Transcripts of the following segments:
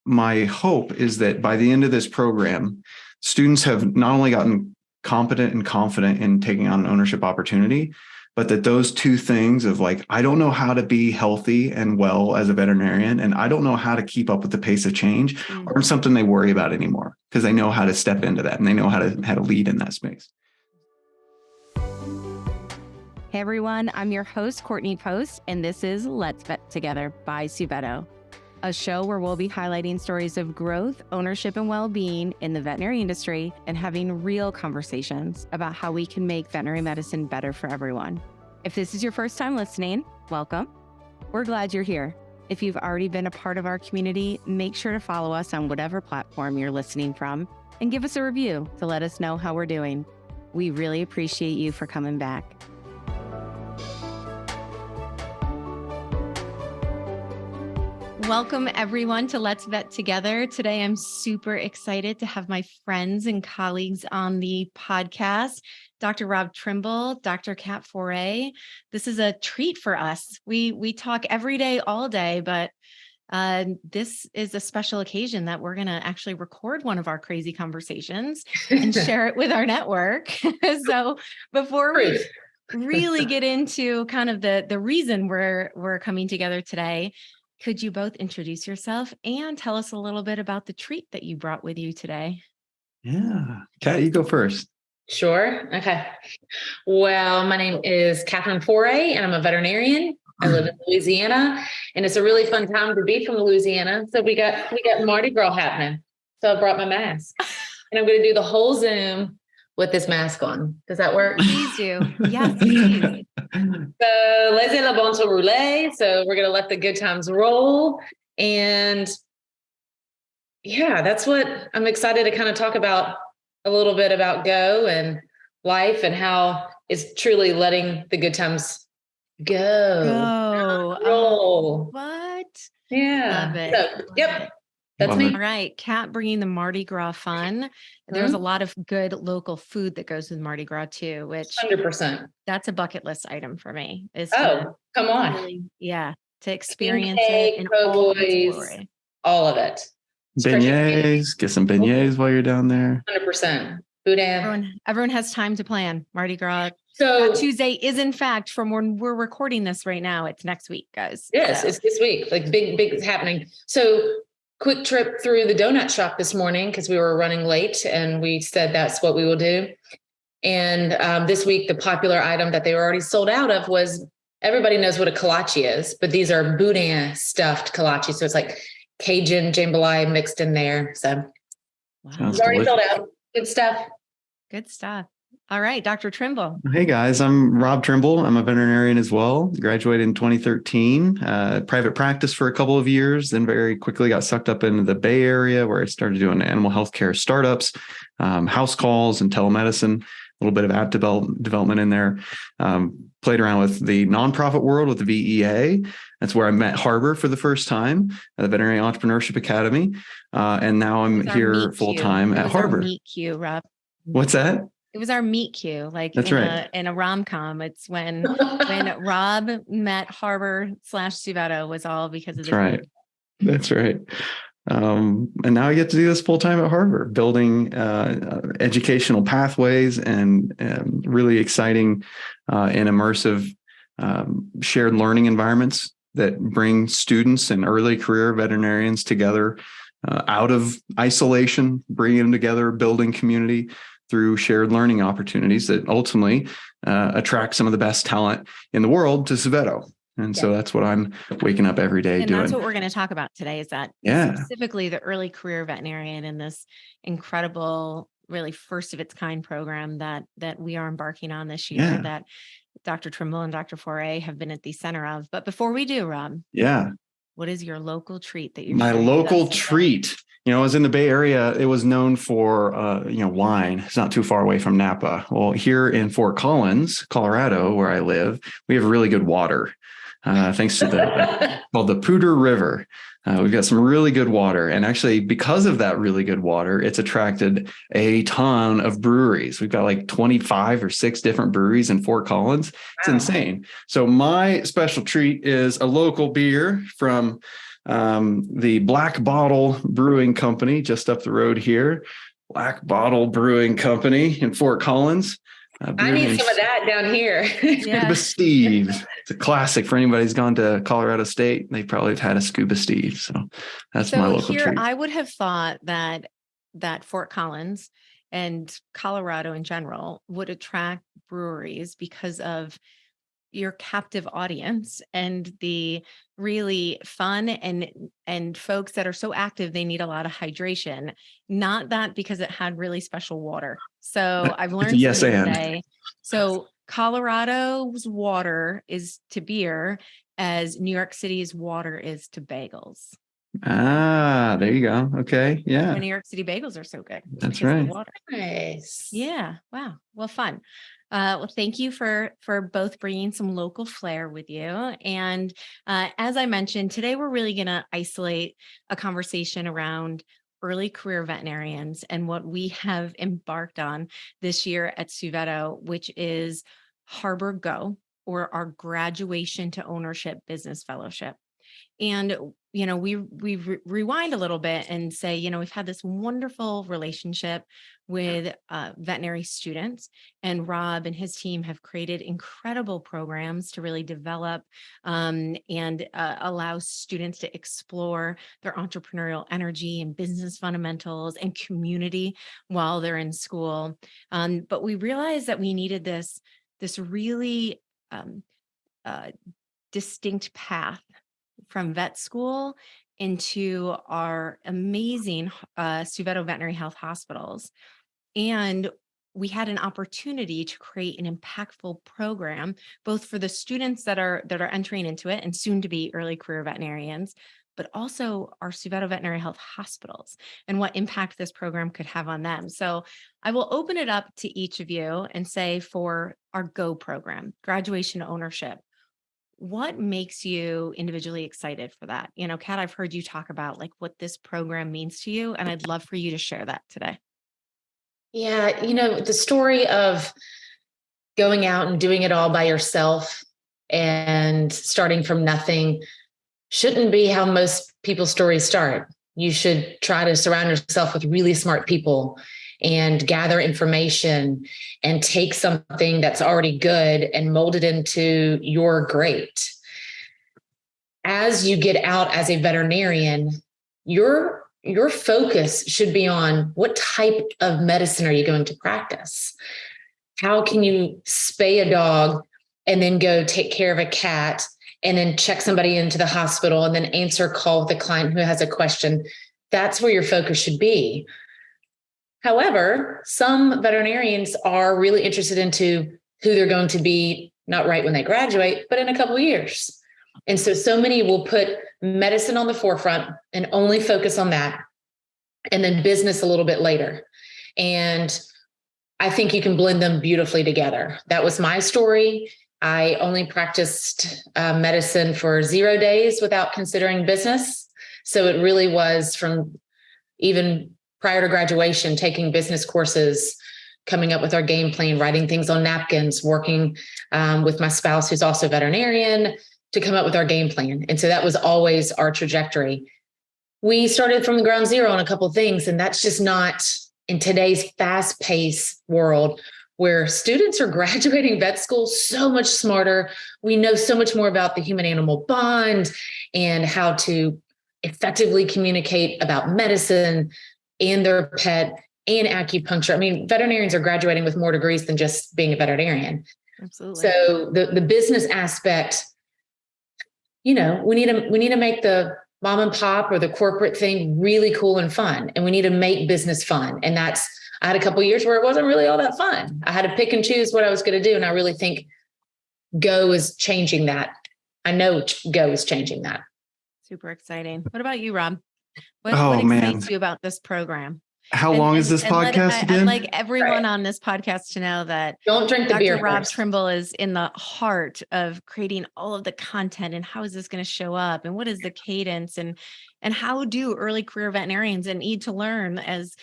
my hope is that by the end of this program, students have not only gotten competent and confident in taking on an ownership opportunity, but that those two things of like, I don't know how to be healthy and well as a veterinarian, and I don't know how to keep up with the pace of change, aren't something they worry about anymore, because they know how to step into that and they know how to lead in that space. Hey everyone, I'm your host, Courtney Post, and this is Let's Vet Together by Suveto, a show where we'll be highlighting stories of growth, ownership, and well-being in the veterinary industry and having real conversations about how we can make veterinary medicine better for everyone. If this is your first time listening, welcome. We're glad you're here. If you've already been a part of our community, make sure to follow us on whatever platform you're listening from and give us a review to let us know how we're doing. We really appreciate you for coming back. Welcome everyone to Let's Vet Together. Today, I'm super excited to have my friends and colleagues on the podcast, Dr. Rob Trimble, Dr. Kat Foret. This is a treat for us. We talk every day, all day, but this is a special occasion that we're going to actually record one of our crazy conversations and share it with our network. So before we really get into kind of the reason we're coming together today, could you both introduce yourself and tell us a little bit about the treat that you brought with you today? Yeah. Kat, you go first. Sure. Okay. Well, my name is Catherine Foret, and I'm a veterinarian. I live in Louisiana, and it's a really fun time to be from Louisiana. So we got Mardi Gras happening. So I brought my mask, and I'm going to do the whole Zoom with this mask on. Does that work? Please do. Yes, please. So laissez la bon temps rouler. So we're going to let the good times roll. And yeah, that's what I'm excited to kind of talk about a little bit about Go and life and how it's truly letting the good times go. Roll. What? Yeah. Love it. So, yep. That's me. All right. Kat bringing the Mardi Gras fun. There's a lot of good local food that goes with Mardi Gras too, which 100%. That's a bucket list item for me. Come on. Really, to experience Cake, it in po' boys, all of it. Beignets, get some beignets while you're down there. 100%. Boudin. Everyone has time to plan. Mardi Gras. So Tuesday is in fact from when we're recording this right now. It's next week, guys. Yes, It's this week. Like big happening. So quick trip through the donut shop this morning because we were running late and we said that's what we will do. And this week, the popular item that they were already sold out of was, everybody knows what a kolache is, but these are boudin stuffed kolache. So it's like Cajun jambalaya mixed in there. So it's already sold out. Good stuff. Good stuff. All right, Dr. Trimble. Hey guys, I'm Rob Trimble. I'm a veterinarian as well. Graduated in 2013, private practice for a couple of years, then very quickly got sucked up into the Bay Area where I started doing animal healthcare startups, house calls and telemedicine, a little bit of app development in there. Played around with the nonprofit world with the VEA. That's where I met Harbor for the first time at the Veterinary Entrepreneurship Academy. And now I'm here full time at Harbor. Meet cute, Rob. What's that? It was our meet cute, like that's right. In a rom-com. It's when Rob met Harbor / Suveto was all because of that's right. That's right. And now I get to do this full time at Harvard, building educational pathways and really exciting and immersive shared learning environments that bring students and early career veterinarians together out of isolation, bringing them together, building community through shared learning opportunities that ultimately attract some of the best talent in the world to Suveto. And so that's what I'm waking up every day doing. And that's what we're going to talk about today is that specifically the early career veterinarian in this incredible, really first of its kind program that we are embarking on this year that Dr. Trimble and Dr. Foret have been at the center of. But before we do, Rob, what is your local treat that you're my local treat? You know, I was in the Bay Area. It was known for, wine. It's not too far away from Napa. Well, here in Fort Collins, Colorado, where I live, we have really good water. Thanks to called the Poudre River. We've got some really good water. And actually, because of that really good water, it's attracted a ton of breweries. We've got like 25 or 6 different breweries in Fort Collins. It's insane. So my special treat is a local beer from the Black Bottle Brewing Company just up the road here. Black Bottle Brewing Company in Fort Collins. I need some of that down here. Scuba Steve. It's a classic for anybody who's gone to Colorado State. They probably have had a Scuba Steve. So that's my local treat. I would have thought that Fort Collins and Colorado in general would attract breweries because of your captive audience and the really fun and folks that are so active, they need a lot of hydration. Not that because it had really special water. So I've learned today. So Colorado's water is to beer as New York City's water is to bagels. Ah, there you go. Okay. Yeah. The New York City bagels are so good. That's right. Water. Nice. Yeah. Wow. Well, fun. Well, thank you for both bringing some local flair with you. And as I mentioned, today we're really going to isolate a conversation around early career veterinarians and what we have embarked on this year at Suveto, which is Harbor Go, or our Graduation to Ownership Business Fellowship. And, we rewind a little bit and say, we've had this wonderful relationship with veterinary students, and Rob and his team have created incredible programs to really develop and allow students to explore their entrepreneurial energy and business fundamentals and community while they're in school. But we realized that we needed this really distinct path from vet school into our amazing Suveto Veterinary Health hospitals. And we had an opportunity to create an impactful program, both for the students that are entering into it and soon to be early career veterinarians, but also our Suveto Veterinary Health hospitals and what impact this program could have on them. So I will open it up to each of you and say, for our GO program, graduation to ownership, what makes you individually excited for that? Kat, I've heard you talk about like what this program means to you, and I'd love for you to share that today. Yeah, the story of going out and doing it all by yourself and starting from nothing shouldn't be how most people's stories start. You should try to surround yourself with really smart people and gather information and take something that's already good and mold it into your great. As you get out as a veterinarian, your focus should be on what type of medicine are you going to practice? How can you spay a dog and then go take care of a cat and then check somebody into the hospital and then answer a call with a client who has a question? That's where your focus should be. However, some veterinarians are really interested into who they're going to be, not right when they graduate, but in a couple of years. And so many will put medicine on the forefront and only focus on that, and then business a little bit later. And I think you can blend them beautifully together. That was my story. I only practiced medicine for 0 days without considering business. So it really was from even prior to graduation, taking business courses, coming up with our game plan, writing things on napkins, working with my spouse, who's also a veterinarian, to come up with our game plan. And so that was always our trajectory. We started from the ground zero on a couple of things, and that's just not in today's fast-paced world where students are graduating vet school so much smarter. We know so much more about the human-animal bond and how to effectively communicate about medicine and their pet and acupuncture. I mean, veterinarians are graduating with more degrees than just being a veterinarian. Absolutely. So the business aspect, we need to make the mom and pop or the corporate thing really cool and fun. And we need to make business fun. And I had a couple of years where it wasn't really all that fun. I had to pick and choose what I was going to do. And I really think Go is changing that. I know Go is changing that. Super exciting. What about you, Rob? What excites you about this program? How long is this podcast again? I'd like everyone on this podcast to know that don't drink the Dr. beer. Rob Trimble is in the heart of creating all of the content, and how is this going to show up, and what is the cadence, and how do early career veterinarians need to learn, as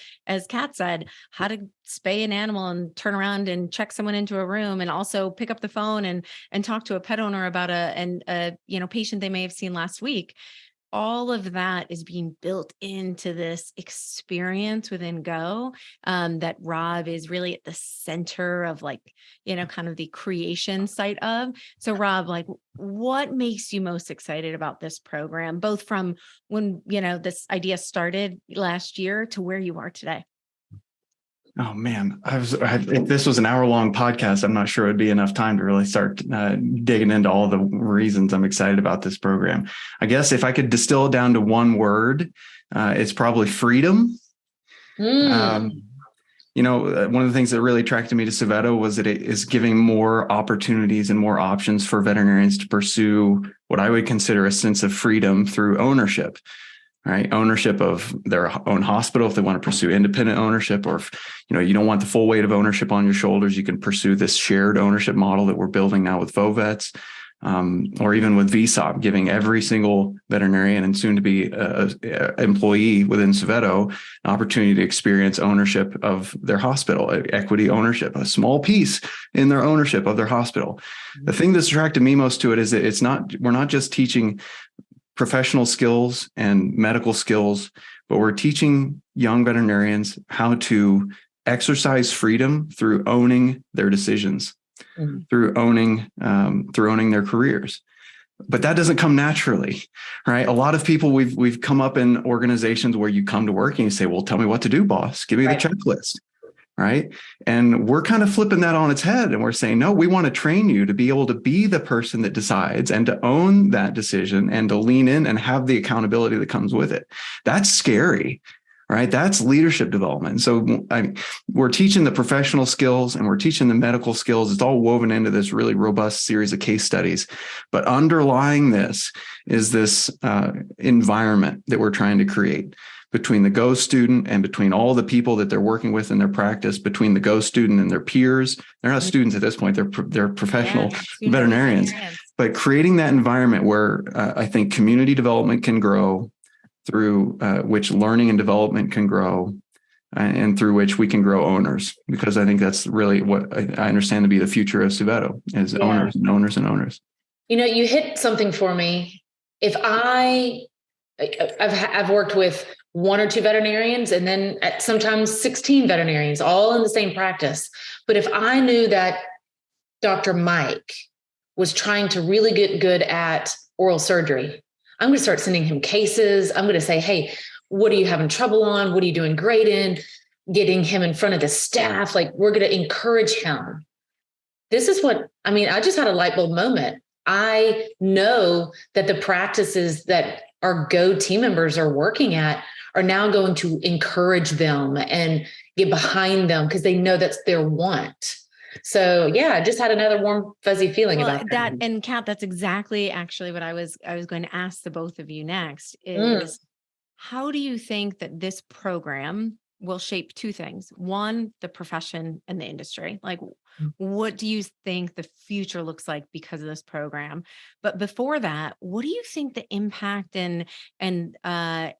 Kat said, how to spay an animal and turn around and check someone into a room, and also pick up the phone and talk to a pet owner about a patient they may have seen last week. all of that is being built into this experience within Go, that Rob is really at the center of, like, kind of the creation site of. So Rob, like, what makes you most excited about this program, both from when, this idea started last year to where you are today? Oh man, if this was an hour-long podcast, I'm not sure it'd be enough time to really start digging into all the reasons I'm excited about this program. I guess if I could distill it down to one word, it's probably freedom. One of the things that really attracted me to Soveto was that it is giving more opportunities and more options for veterinarians to pursue what I would consider a sense of freedom through ownership. Right, ownership of their own hospital if they want to pursue independent ownership, or if you don't want the full weight of ownership on your shoulders, you can pursue this shared ownership model that we're building now with Vovets, or even with VSOP, giving every single veterinarian and soon to be employee within Soveto an opportunity to experience ownership of their hospital, equity ownership, a small piece in their ownership of their hospital. The thing that's attracted me most to it is that we're not just teaching professional skills and medical skills, but we're teaching young veterinarians how to exercise freedom through owning their decisions, through owning their careers. But that doesn't come naturally, right? A lot of people, we've come up in organizations where you come to work and you say, well, tell me what to do, boss. Give me the checklist. Right. And we're kind of flipping that on its head. And we're saying, no, we want to train you to be able to be the person that decides and to own that decision and to lean in and have the accountability that comes with it. That's scary, right? That's leadership development. So we're teaching the professional skills and we're teaching the medical skills. It's all woven into this really robust series of case studies. But underlying this is this environment that we're trying to create between the Go student and between all the people that they're working with in their practice, between the Go student and their peers. They're not students at this point, they're professional veterinarians. But creating that environment where I think community development can grow, through which learning and development can grow, and through which we can grow owners, because I think that's really what I understand to be the future of Soveto is owners and owners and owners. You hit something for me. If I've worked with one or two veterinarians and then sometimes 16 veterinarians all in the same practice. But if I knew that Dr. Mike was trying to really get good at oral surgery, I'm going to start sending him cases. I'm going to say, hey, what are you having trouble on? What are you doing great in? Getting him in front of the staff. Like, we're going to encourage him. This is I just had a light bulb moment. I know that the practices that our Go team members are working at are now going to encourage them and get behind them because they know that's their want. So I just had another warm, fuzzy feeling about that. And Kat, that's exactly actually what I was going to ask the both of you next is how do you think that this program will shape two things? One, the profession and the industry. Like, what do you think the future looks like because of this program? But before that, what do you think the impact and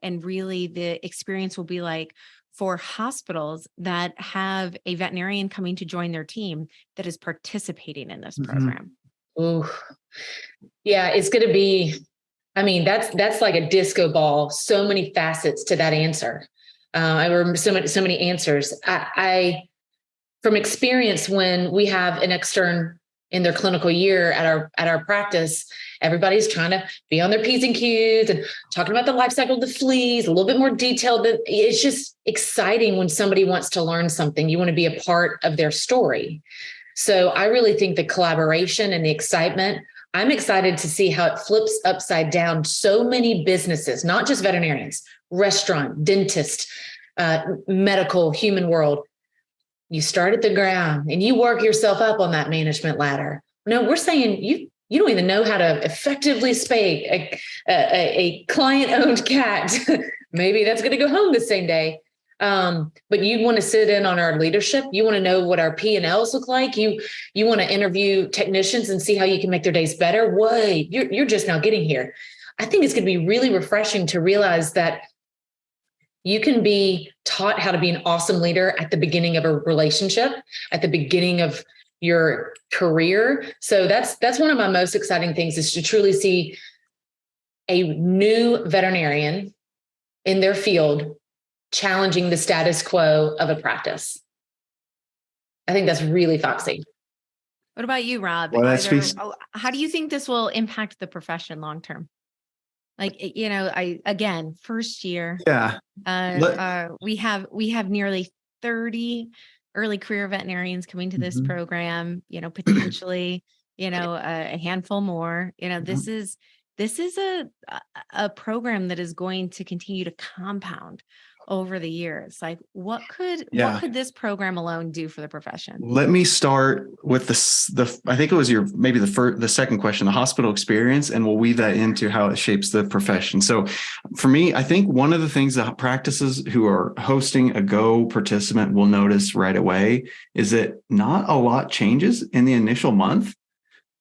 really the experience will be like for hospitals that have a veterinarian coming to join their team that is participating in this program? Ooh, yeah, it's going to be. That's like a disco ball. So many facets to that answer. I remember so many answers. I from experience, when we have an extern in their clinical year at our practice, everybody's trying to be on their P's and Q's and talking about the life cycle of the fleas, a little bit more detailed. It's just exciting when somebody wants to learn something. You want to be a part of their story. So I really think the collaboration and the excitement, I'm excited to see how it flips upside down. So many businesses, not just veterinarians, restaurant, dentist, medical, human world. You start at the ground and you work yourself up on that management ladder. No, we're saying you don't even know how to effectively spay a client-owned cat. Maybe that's going to go home the same day. But you want to sit in on our leadership. You want to know what our P&Ls look like. You want to interview technicians and see how you can make their days better. Wait, you're just now getting here. I think it's going to be really refreshing to realize that you can be taught how to be an awesome leader at the beginning of a relationship, at the beginning of your career. So that's one of my most exciting things, is to truly see a new veterinarian in their field challenging the status quo of a practice. I think that's really foxy. What about you, Rob? Well, that speaks. How do you think this will impact the profession long term? Like, first year, Yeah. we have nearly 30 early career veterinarians coming to this program, potentially, a handful more. This is a program that is going to continue to compound over the years. Like, what could this program alone do for the profession? Let me start with I think it was the second question, the hospital experience, and we'll weave that into how it shapes the profession. So for me, I think one of the things that practices who are hosting a Go participant will notice right away is that not a lot changes in the initial month.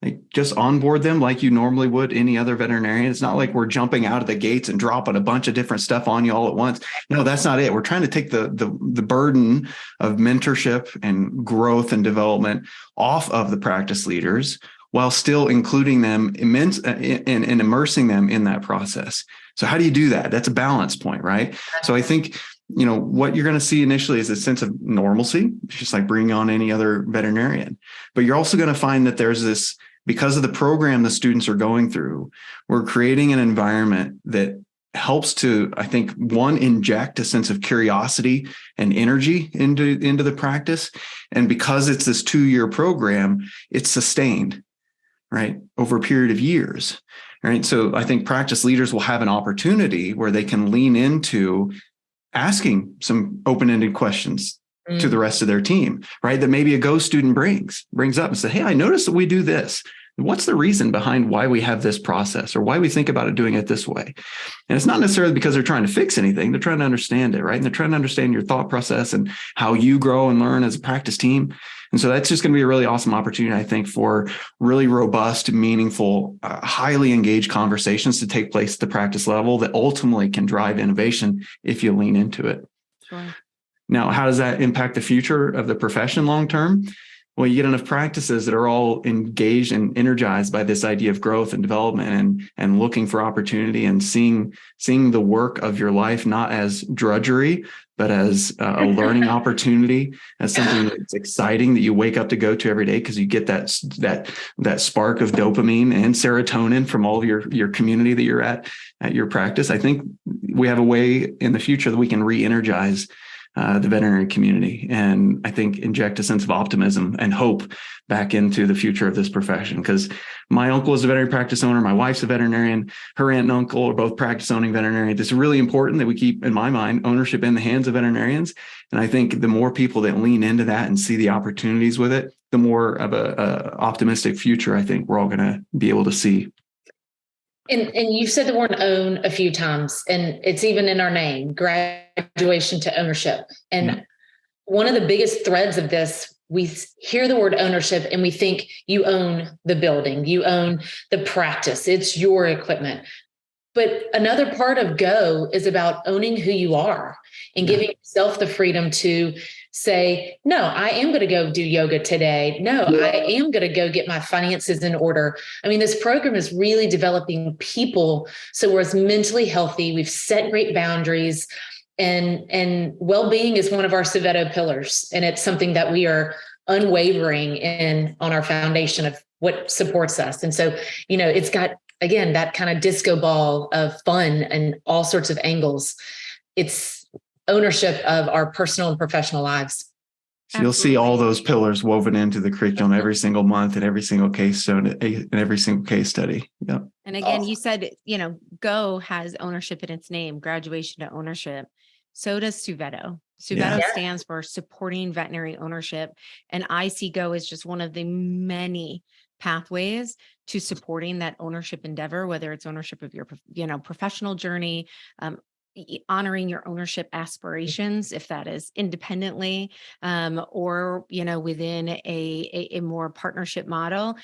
Like, just onboard them like you normally would any other veterinarian. It's not like we're jumping out of the gates and dropping a bunch of different stuff on you all at once. No, that's not it. We're trying to take the burden of mentorship and growth and development off of the practice leaders while still including them and immersing them in that process. So how do you do that? That's a balance point, right? So I think, what you're going to see initially is a sense of normalcy. It's just like bringing on any other veterinarian. But you're also going to find that there's this, because of the program the students are going through, we're creating an environment that helps to, I think, one, inject a sense of curiosity and energy into the practice. And because it's this 2-year program, it's sustained, right, over a period of years, right? So I think practice leaders will have an opportunity where they can lean into asking some open-ended questions to the rest of their team, right? That maybe a Go student brings up and say, hey, I noticed that we do this. What's the reason behind why we have this process or why we think about it doing it this way? And it's not necessarily because they're trying to fix anything. They're trying to understand it, right? And they're trying to understand your thought process and how you grow and learn as a practice team. And so that's just going to be a really awesome opportunity, I think, for really robust, meaningful, highly engaged conversations to take place at the practice level that ultimately can drive innovation if you lean into it. Sure. Now, how does that impact the future of the profession long term? Well, you get enough practices that are all engaged and energized by this idea of growth and development and looking for opportunity and seeing the work of your life not as drudgery, but as a learning opportunity, as something that's exciting that you wake up to go to every day because you get that spark of dopamine and serotonin from all of your community that you're at your practice. I think we have a way in the future that we can re-energize the veterinary community, and I think inject a sense of optimism and hope back into the future of this profession. Because my uncle is a veterinary practice owner, my wife's a veterinarian, her aunt and uncle are both practice owning veterinarians. It's really important that we keep, in my mind, ownership in the hands of veterinarians. And I think the more people that lean into that and see the opportunities with it, the more of a optimistic future I think we're all going to be able to see. And you said the word own a few times, and it's even in our name, graduation to ownership. And one of the biggest threads of this, we hear the word ownership and we think you own the building, you own the practice, it's your equipment. But another part of Go is about owning who you are and giving yourself the freedom to say, no, I am going to go do yoga today. No, I am going to go get my finances in order. I mean, this program is really developing people so we're as mentally healthy. We've set great boundaries, and well-being is one of our Soveto pillars. And it's something that we are unwavering in on our foundation of what supports us. And so, it's got, again, that kind of disco ball of fun and all sorts of angles. It's ownership of our personal and professional lives. So you'll see all those pillars woven into the curriculum every single month and every single case study. Yep. And again, you said, Go has ownership in its name, graduation to ownership. So does Soveto. Soveto stands for supporting veterinary ownership. And I see Go as just one of the many pathways to supporting that ownership endeavor, whether it's ownership of your, professional journey, honoring your ownership aspirations, if that is independently, or, within a more partnership model,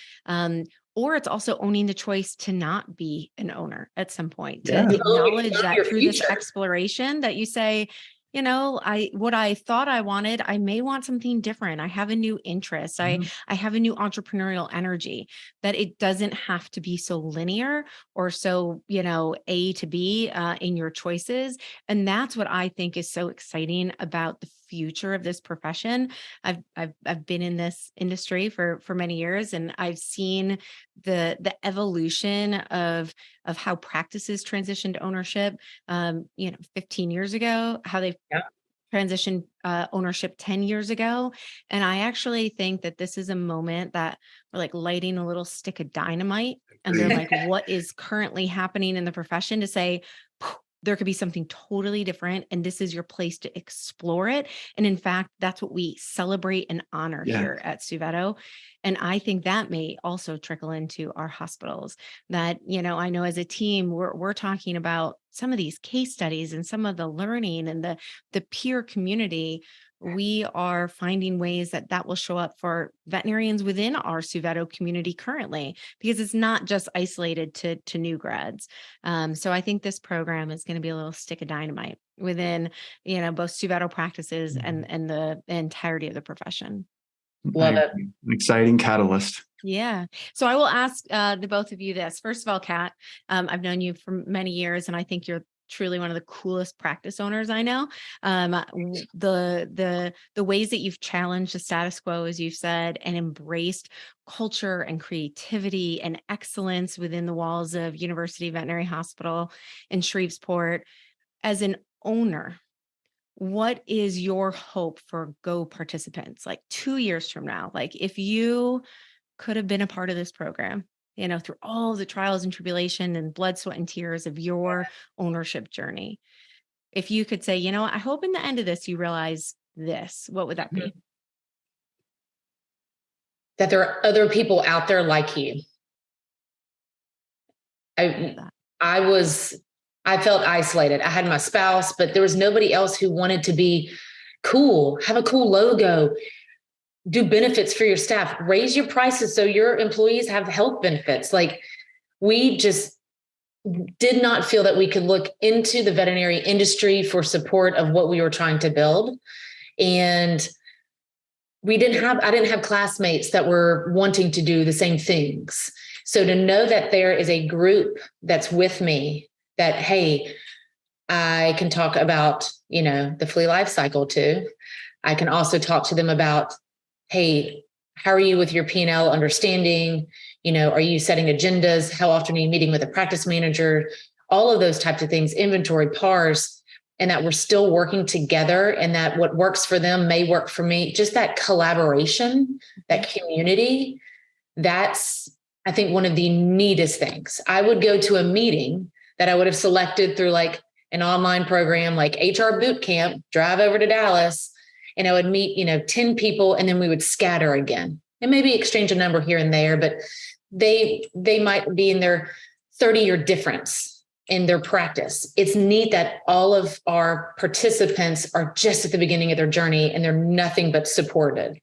or it's also owning the choice to not be an owner at some point, to acknowledge that through this exploration that you say, what I thought I wanted, I may want something different. I have a new interest. I have a new entrepreneurial energy, that it doesn't have to be so linear or so, A to B in your choices. And that's what I think is so exciting about the future of this profession. I've been in this industry for many years, and I've seen the evolution of how practices transitioned to ownership. 15 years ago, how they transitioned ownership 10 years ago. And I actually think that this is a moment that we're like lighting a little stick of dynamite, and they're like, what is currently happening in the profession, to say, there could be something totally different, and this is your place to explore it. And in fact, that's what we celebrate and honor here at Suveto. And I think that may also trickle into our hospitals, that, I know as a team, we're talking about some of these case studies and some of the learning and the peer community. We are finding ways that will show up for veterinarians within our Suveto community currently, because it's not just isolated to new grads. So I think this program is going to be a little stick of dynamite within, both Suveto practices and the entirety of the profession. Love it. An exciting catalyst. Yeah. So I will ask the both of you this. First of all, Kat, I've known you for many years, and I think you're truly one of the coolest practice owners I know. The ways that you've challenged the status quo, as you've said, and embraced culture and creativity and excellence within the walls of University Veterinary Hospital in Shreveport. As an owner, what is your hope for Go participants, like 2 years from now? Like, if you could have been a part of this program, through all the trials and tribulation and blood, sweat, and tears of your ownership journey, if you could say, I hope in the end of this, you realize this, what would that be? That there are other people out there like you. I felt isolated. I had my spouse, but there was nobody else who wanted to be cool, have a cool logo, do benefits for your staff, raise your prices so your employees have health benefits. Like, we just did not feel that we could look into the veterinary industry for support of what we were trying to build. And I didn't have classmates that were wanting to do the same things. So to know that there is a group that's with me, that, hey, I can talk about, the flea life cycle too. I can also talk to them about, hey, how are you with your P&L understanding? Are you setting agendas? How often are you meeting with a practice manager? All of those types of things, inventory, PARs, and that we're still working together, and that what works for them may work for me. Just that collaboration, that community, that's, I think, one of the neatest things. I would go to a meeting that I would have selected through like an online program, like HR Boot Camp, drive over to Dallas, and I would meet, 10 people, and then we would scatter again and maybe exchange a number here and there, but they might be in their 30-year difference in their practice. It's neat that all of our participants are just at the beginning of their journey, and they're nothing but supported.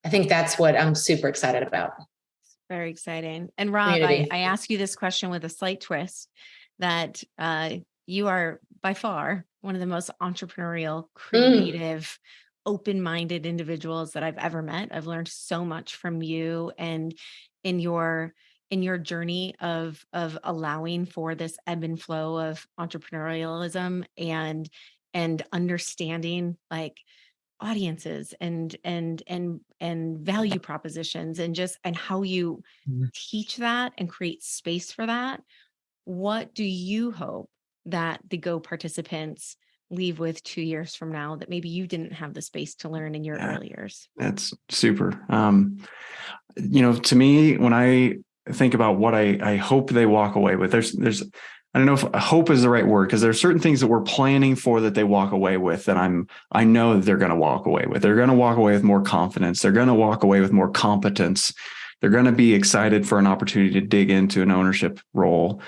I think that's what I'm super excited about. Very exciting. And Rob, I ask you this question with a slight twist, that you are by far one of the most entrepreneurial, creative, open-minded individuals that I've ever met. I've learned so much from you, and in your journey of allowing for this ebb and flow of entrepreneurialism and understanding like audiences and value propositions, and how you teach that and create space for that. What do you hope that the Go participants leave with 2 years from now that maybe you didn't have the space to learn in your early years? That's super. To me, when I think about what I hope they walk away with, there's I don't know if hope is the right word, because there are certain things that we're planning for that they walk away with that I know that they're going to walk away with. They're going to walk away with more confidence. They're going to walk away with more competence. They're going to be excited for an opportunity to dig into an ownership role.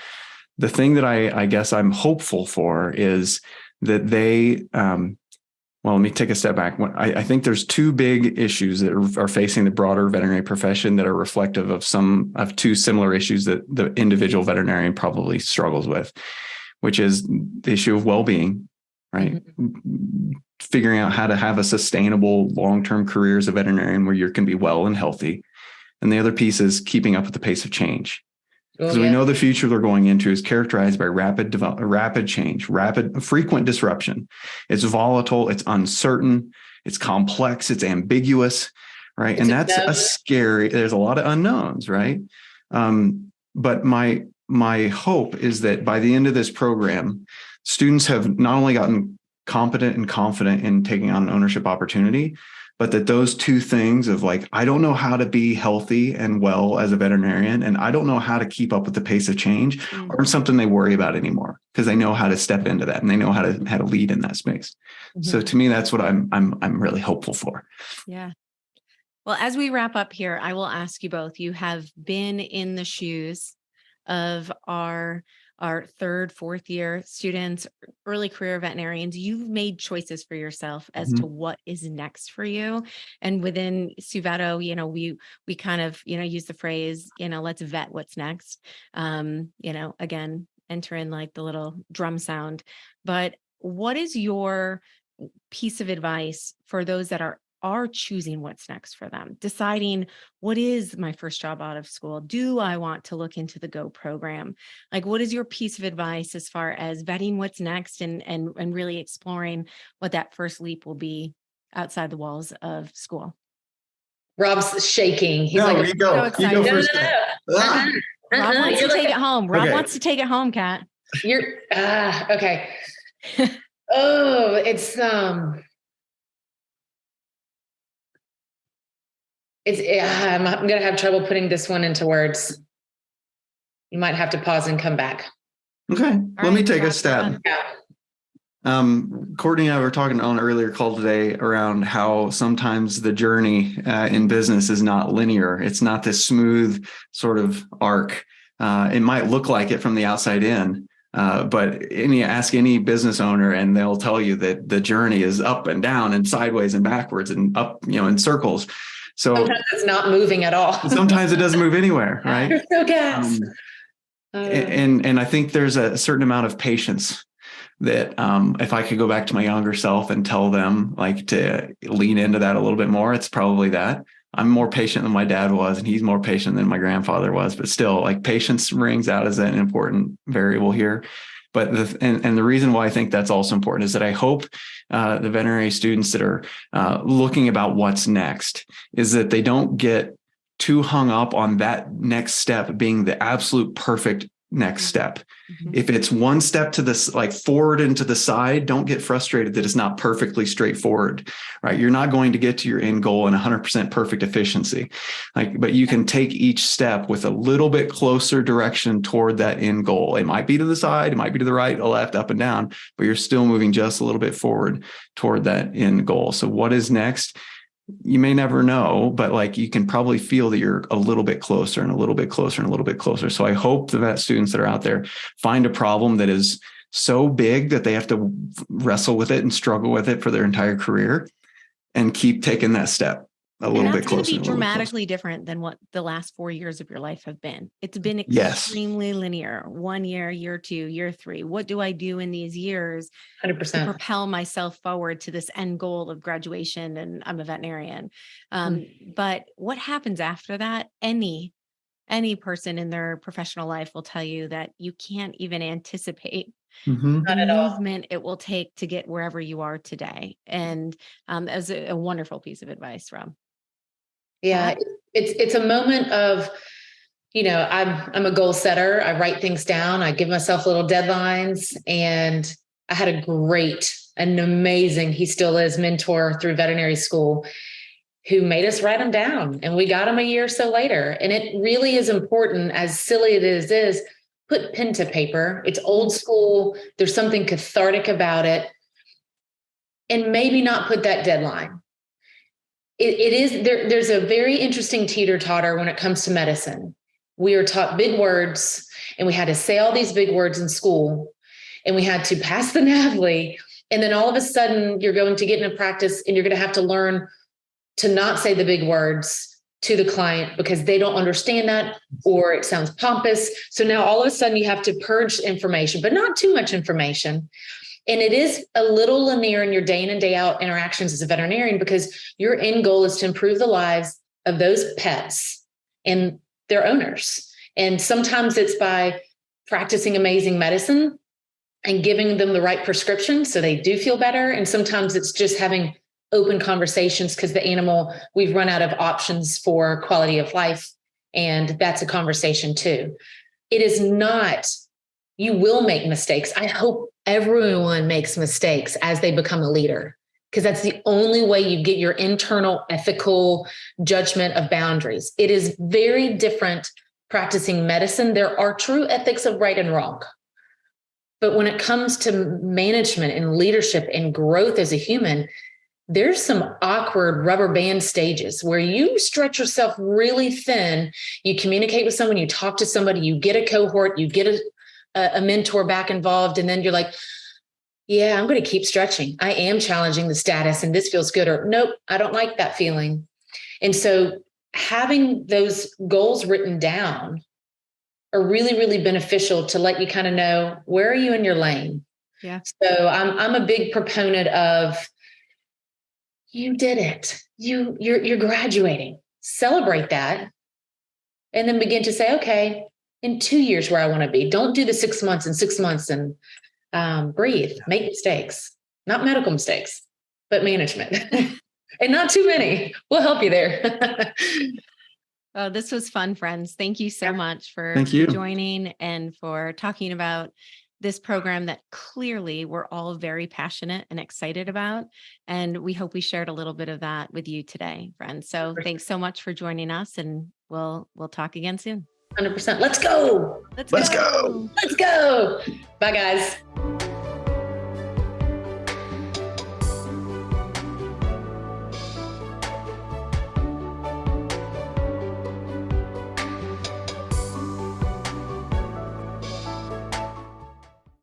The thing that I guess I'm hopeful for is that they, let me take a step back. I think there's two big issues that are facing the broader veterinary profession that are reflective of two similar issues that the individual veterinarian probably struggles with, which is the issue of well-being right? Figuring out how to have a sustainable long-term career as a veterinarian where you can be well and healthy. And the other piece is keeping up with the pace of change. Because we know the future they're going into is characterized by rapid change, frequent disruption. It's volatile, it's uncertain, it's complex, it's ambiguous, right? And that's there's a lot of unknowns, right? But my hope is that by the end of this program, students have not only gotten competent and confident in taking on an ownership opportunity, but that those two things of like, I don't know how to be healthy and well as a veterinarian, and I don't know how to keep up with the pace of change, aren't something they worry about anymore, because they know how to step into that and they know how to lead in that space. So to me, that's what I'm really hopeful for. Yeah. Well, as we wrap up here, I will ask you both. You have been in the shoes of our third, fourth year students, early career veterinarians. You've made choices for yourself as to what is next for you. And within Suveto, we kind of, use the phrase, let's vet what's next. Again, enter in like the little drum sound. But what is your piece of advice for those that are choosing what's next for them, deciding what is my first job out of school? Do I want to look into the GO program? Like, what is your piece of advice as far as vetting what's next and really exploring what that first leap will be outside the walls of school? Rob's shaking. He's you go. So You go first. Rob wants to take it home. Rob wants to take it home, Kat. You're okay. Oh, it's I'm going to have trouble putting this one into words. You might have to pause and come back. Okay. Let me take a stab. Yeah. Courtney and I were talking on an earlier call today around how sometimes the journey in business is not linear. It's not this smooth sort of arc. It might look like it from the outside in, but ask any business owner and they'll tell you that the journey is up and down and sideways and backwards and up, in circles. So sometimes it's not moving at all. Sometimes it doesn't move anywhere, right? You're so gas. And I think there's a certain amount of patience that if I could go back to my younger self and tell them like to lean into that a little bit more, it's probably that. I'm more patient than my dad was, and he's more patient than my grandfather was, but still, like, patience rings out as an important variable here. But the reason why I think that's also important is that I hope the veterinary students that are looking about what's next is that they don't get too hung up on that next step being the absolute perfect next step. If it's one step to this, like forward and to the side, don't get frustrated that it's not perfectly straightforward, right? You're not going to get to your end goal in 100% perfect efficiency, but you can take each step with a little bit closer direction toward that end goal. It might be to the side, it might be to the right, or left, up and down, but you're still moving just a little bit forward toward that end goal. So what is next? You may never know, but like you can probably feel that you're a little bit closer and a little bit closer and a little bit closer. So I hope the vet students that are out there find a problem that is so big that they have to wrestle with it and struggle with it for their entire career and keep taking that step a little bit closer. It's going to be dramatically different than what the last 4 years of your life have been. It's been extremely linear. 1 year, year 2, year 3. What do I do in these years 100% to propel myself forward to this end goal of graduation? And I'm a veterinarian. But what happens after that? Any person in their professional life will tell you that you can't even anticipate the movement it will take to get wherever you are today. And as a wonderful piece of advice, Rob. Yeah, it's a moment of, I'm a goal setter. I write things down. I give myself little deadlines, and I had an amazing, he still is, mentor through veterinary school who made us write them down, and we got them a year or so later. And it really is important, as silly it is put pen to paper. It's old school. There's something cathartic about it, and maybe not put that deadline. It is there's a very interesting teeter-totter when it comes to medicine. We are taught big words, and we had to say all these big words in school, and we had to pass the NAVLE. And then all of a sudden you're going to get in a practice and you're going to have to learn to not say the big words to the client because they don't understand that, or it sounds pompous. So now all of a sudden you have to purge information, but not too much information. And it is a little linear in your day in and day out interactions as a veterinarian, because your end goal is to improve the lives of those pets and their owners. And sometimes it's by practicing amazing medicine and giving them the right prescription so they do feel better. And sometimes it's just having open conversations, because the animal, we've run out of options for quality of life. And that's a conversation too. It is not, you will make mistakes. I hope everyone makes mistakes as they become a leader, because that's the only way you get your internal ethical judgment of boundaries. It is very different practicing medicine. There are true ethics of right and wrong. But when it comes to management and leadership and growth as a human, there's some awkward rubber band stages where you stretch yourself really thin. You communicate with someone, you talk to somebody, you get a cohort, you get a mentor back involved, and then you're like, yeah, I'm going to keep stretching. I am challenging the status and this feels good, or nope, I don't like that feeling. And so having those goals written down are really, really beneficial to let you kind of know, where are you in your lane? Yeah. So I'm a big proponent of, you did it. You're graduating. Celebrate that. And then begin to say, okay, in 2 years where I want to be. Don't do the 6 months and 6 months, and breathe, make mistakes, not medical mistakes, but management. And not too many. We'll help you there. Oh, this was fun, friends. Thank you so much for Thank you. joining and for talking about this program that clearly we're all very passionate and excited about. And we hope we shared a little bit of that with you today, friends. So thanks so much for joining us, and we'll talk again soon. 100%. Let's go. Let's go. Let's go. Bye, guys.